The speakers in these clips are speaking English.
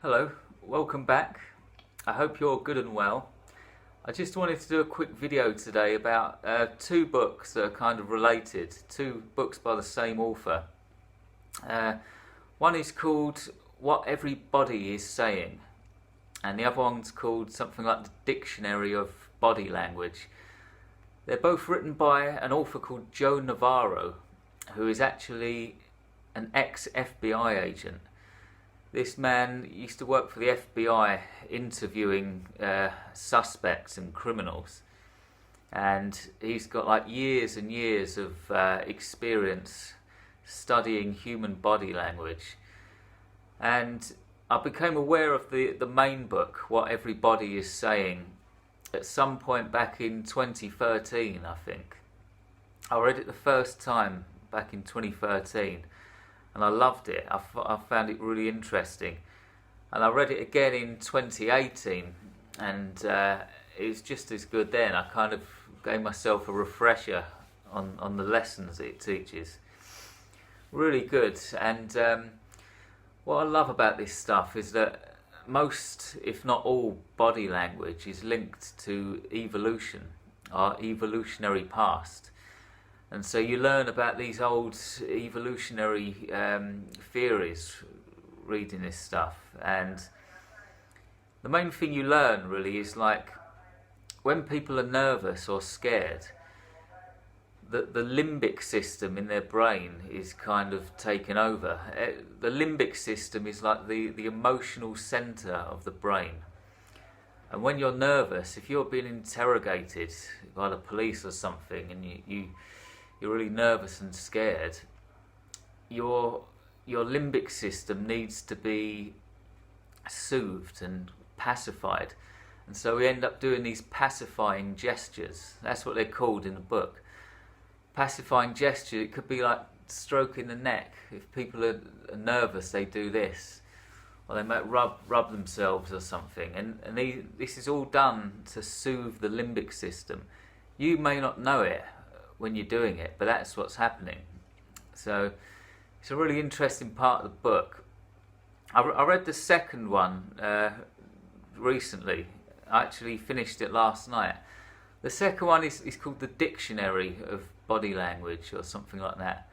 Hello, welcome back. I hope you're good and well. I just wanted to do a quick video today about two books that are kind of related, two books by the same author. One is called What Everybody Is Saying, and the other one's called something like the Dictionary of Body Language. They're both written by an author called Joe Navarro, who is actually an ex-FBI agent. This man used to work for the FBI interviewing suspects and criminals, and he's got like years and years of experience studying human body language. And I became aware of the main book, What Everybody Is Saying, at some point back in 2013, I think. I read it the first time back in 2013. And I loved it. I found it really interesting. And I read it again in 2018, and it was just as good then. I kind of gave myself a refresher on the lessons it teaches. Really good. And what I love about this stuff is that most, if not all, body language is linked to evolution, our evolutionary past. And so you learn about these old evolutionary theories reading this stuff. And the main thing you learn really is like when people are nervous or scared, the limbic system in their brain is kind of taken over. The limbic system is like the emotional center of the brain. And when you're nervous, if you're being interrogated by the police or something, and you're really nervous and scared, your limbic system needs to be soothed and pacified. And so we end up doing these pacifying gestures. That's what they're called in the book. Pacifying gesture, it could be like stroking the neck. If people are nervous, they do this. Or they might rub themselves or something. And this is all done to soothe the limbic system. You may not know it when you're doing it, but that's what's happening. So it's a really interesting part of the book. I read the second one recently. I actually finished it last night. The second one is called the Dictionary of Body Language or something like that.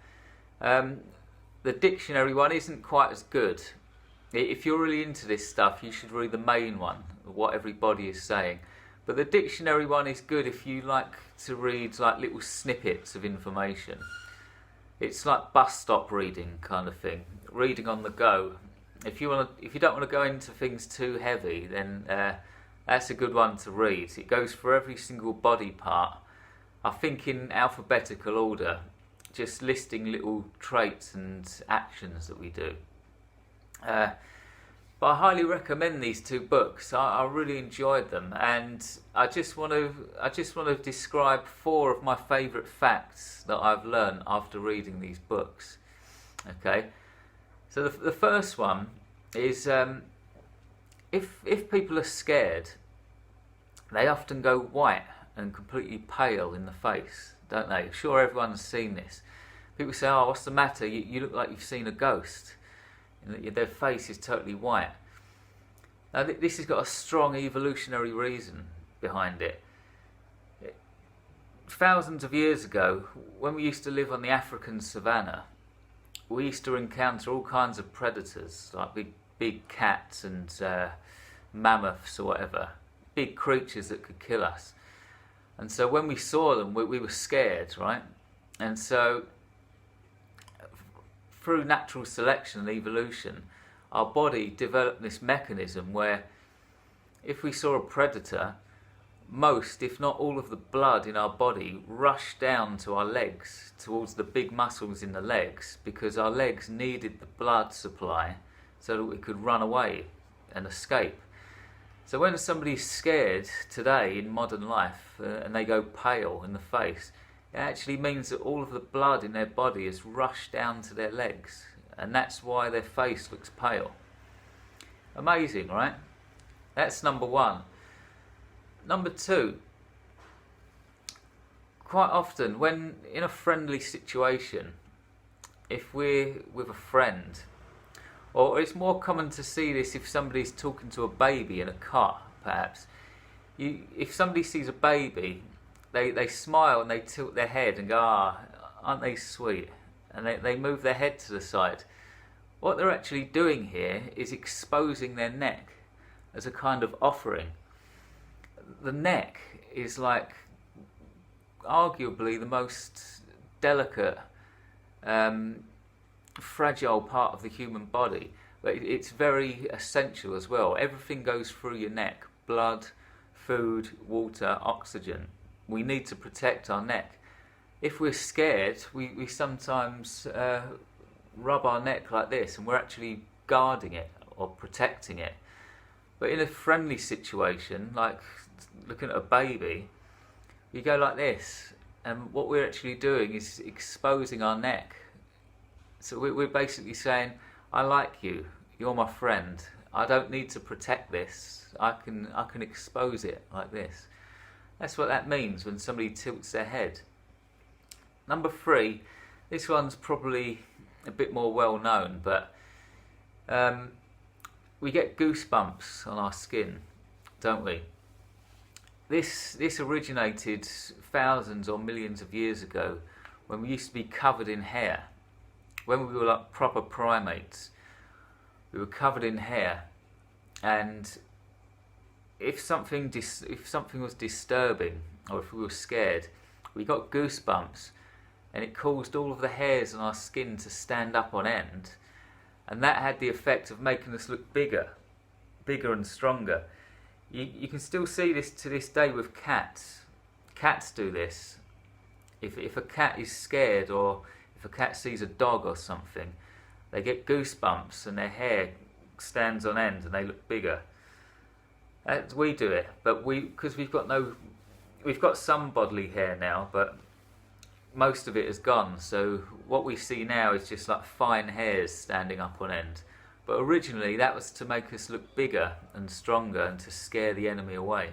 The dictionary one isn't quite as good. If you're really into this stuff, you should read the main one, What Everybody Is Saying. But the dictionary one is good if you like to read like little snippets of information. It's like bus stop reading kind of thing, reading on the go. If you don't want to go into things too heavy, then that's a good one to read. It goes for every single body part, I think in alphabetical order, just listing little traits and actions that we do. But I highly recommend these two books. I really enjoyed them, and I just want to describe 4 of my favourite facts that I've learned after reading these books. Okay, so the first one is if people are scared, they often go white and completely pale in the face, don't they? I'm sure everyone's seen this. People say, "Oh, what's the matter? You look like you've seen a ghost." Their face is totally white. Now this has got a strong evolutionary reason behind it. Thousands of years ago, when we used to live on the African savannah, we used to encounter all kinds of predators, like big cats and mammoths or whatever, big creatures that could kill us. And so when we saw them, we were scared, right? And so through natural selection and evolution, our body developed this mechanism where if we saw a predator, most, if not all of the blood in our body rushed down to our legs, towards the big muscles in the legs, because our legs needed the blood supply so that we could run away and escape. So when somebody's scared today in modern life and they go pale in the face, it actually means that all of the blood in their body has rushed down to their legs, and that's why their face looks pale. Amazing, right? That's number 1. Number 2, quite often when in a friendly situation, if we're with a friend Or it's more common to see this if somebody's talking to a baby in a car, perhaps. If somebody sees a baby, they smile and they tilt their head and go, ah, aren't they sweet? And they move their head to the side. What they're actually doing here is exposing their neck as a kind of offering. The neck is like arguably the most delicate, fragile part of the human body, but it's very essential as well. Everything goes through your neck: blood, food, water, oxygen. We need to protect our neck. If we're scared, we sometimes rub our neck like this, and we're actually guarding it or protecting it. But in a friendly situation, like looking at a baby, you go like this, and what we're actually doing is exposing our neck. So we're basically saying, I like you, you're my friend, I don't need to protect this, I can expose it like this. That's what that means when somebody tilts their head. Number 3, this one's probably a bit more well known, but we get goosebumps on our skin, don't we? This originated thousands or millions of years ago when we used to be covered in hair. When we were like proper primates, we were covered in hair, and if something was disturbing, or if we were scared, we got goosebumps, and it caused all of the hairs on our skin to stand up on end, and that had the effect of making us look bigger and stronger. You can still see this to this day with cats. Cats do this. If a cat is scared, or if a cat sees a dog or something, they get goosebumps and their hair stands on end and they look bigger. We do it, but because we've got some bodily hair now, but most of it is gone. So what we see now is just like fine hairs standing up on end. But originally that was to make us look bigger and stronger and to scare the enemy away.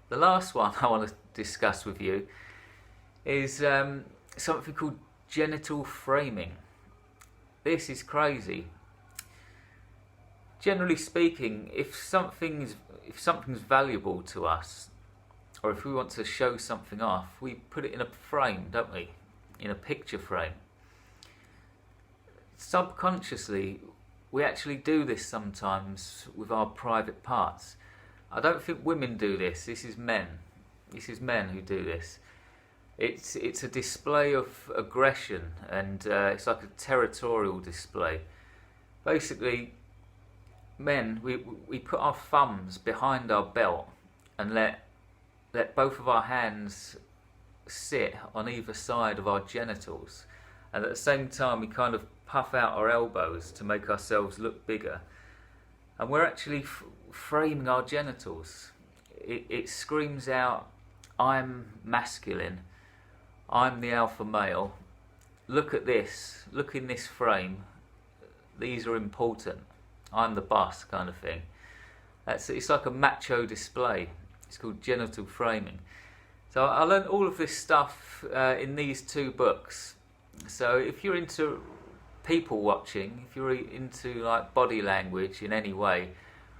The last one I want to discuss with you is something called genital framing. This is crazy. Generally speaking, if something's valuable to us, or if we want to show something off, we put it in a frame, don't we? In a picture frame. Subconsciously, we actually do this sometimes with our private parts. I don't think women do this. This is men. This is men who do this. It's a display of aggression, and it's like a territorial display. Basically, men, we put our thumbs behind our belt and let both of our hands sit on either side of our genitals, and at the same time we kind of puff out our elbows to make ourselves look bigger, and we're actually framing our genitals. It screams out, I'm masculine, I'm the alpha male, look at this, look in this frame, these are important, I'm the boss, kind of thing. It's like a macho display. It's called genital framing. So I learned all of this stuff in these 2 books. So if you're into people watching, if you're into like body language in any way,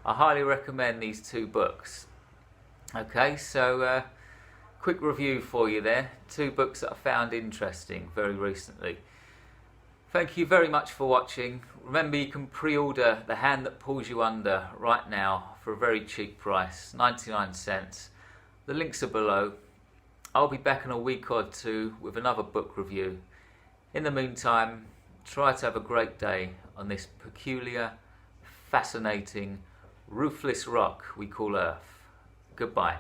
I highly recommend these 2 books. Okay, so quick review for you there. 2 books that I found interesting very recently. Thank you very much for watching. Remember, you can pre-order The Hand That Pulls You Under right now for a very cheap price, 99 cents. The links are below. I'll be back in a week or 2 with another book review. In the meantime, try to have a great day on this peculiar, fascinating, ruthless rock we call Earth. Goodbye.